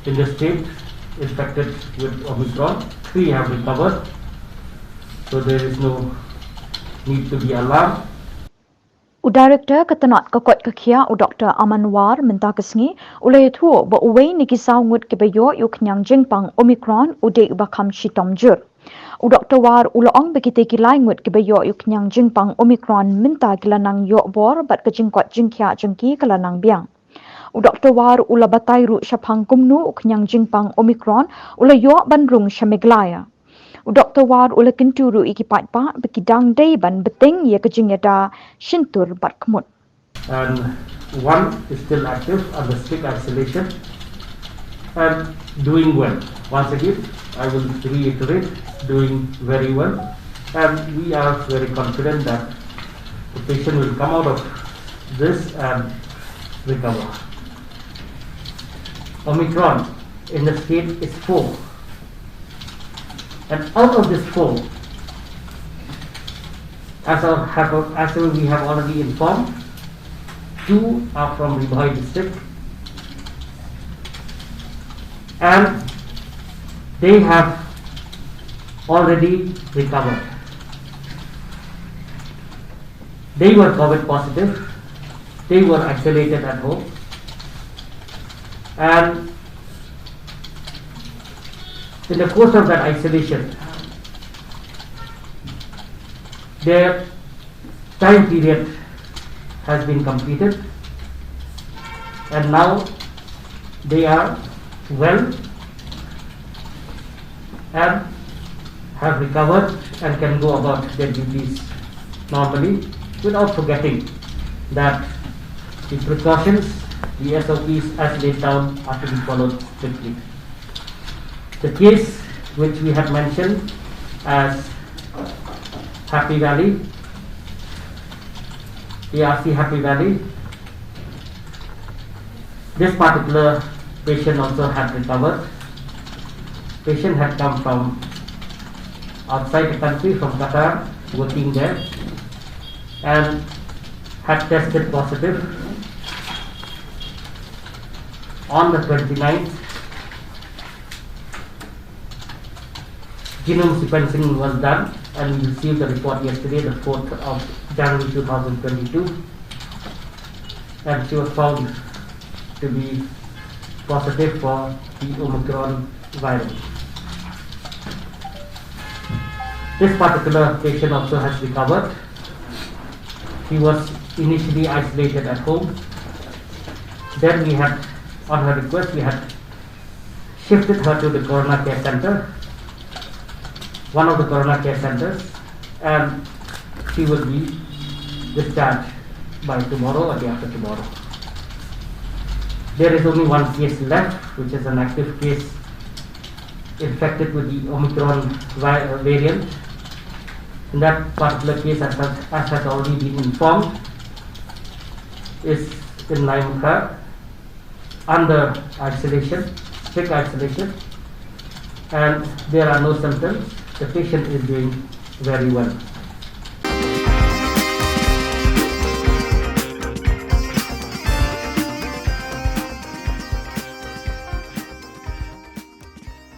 in the state infected with Omicron. 3 have recovered, so there is no need to be alarmed. Director Katanat Kakot Kakia Dr. Aman War mentakasngi ulay thuo ba uwei ni kisaw ngut kibayo yu khniang jingpang Omicron ude ba kham shitom jur. Dr. War ulaong bekite kilay ngut kibayo yu khniang jingpang Omicron minta kilanang yo bor bat kajingkot jingkya jengki kilanang biang. Dr. War ula batay ru syapang kumnu khniang jingpang Omicron ula yo bandrung sya Meghalaya. Dr. War ula kinturu ikipat pa bekidang day ban beting ya kejing yada shintur bat kemut. And 1 is still active under strict isolation and doing well. Once again, I will reiterate, doing very well, and we are very confident that the patient will come out of this and recover. Omicron in the state is 4. And out of this 4, as we have already informed, 2 are from Meghalaya district, and they have already recovered. They were COVID positive, they were isolated at home, and in the course of that isolation, their time period has been completed, and now they are well and have recovered and can go about their duties normally, without forgetting that the precautions, the SOPs as laid down, are to be followed strictly. The case which we had mentioned as Happy Valley, ARC Happy Valley, this particular patient also had recovered. Patient had come from outside the country, from Qatar, working there, and had tested positive on the 29th. Genome sequencing was done, and we received the report yesterday, the 4th of January 2022, and she was found to be positive for the Omicron virus. This particular patient also has recovered. She was initially isolated at home. Then we had, on her request, we had shifted her to the Corona Care Center, one of the Corona Care Centers, and she will be discharged by tomorrow or day after tomorrow. There is only 1 case left, which is an active case infected with the Omicron variant. In that particular case, as has already been informed, is in Tang under isolation, strict isolation, and there are no symptoms. The patient is doing very well.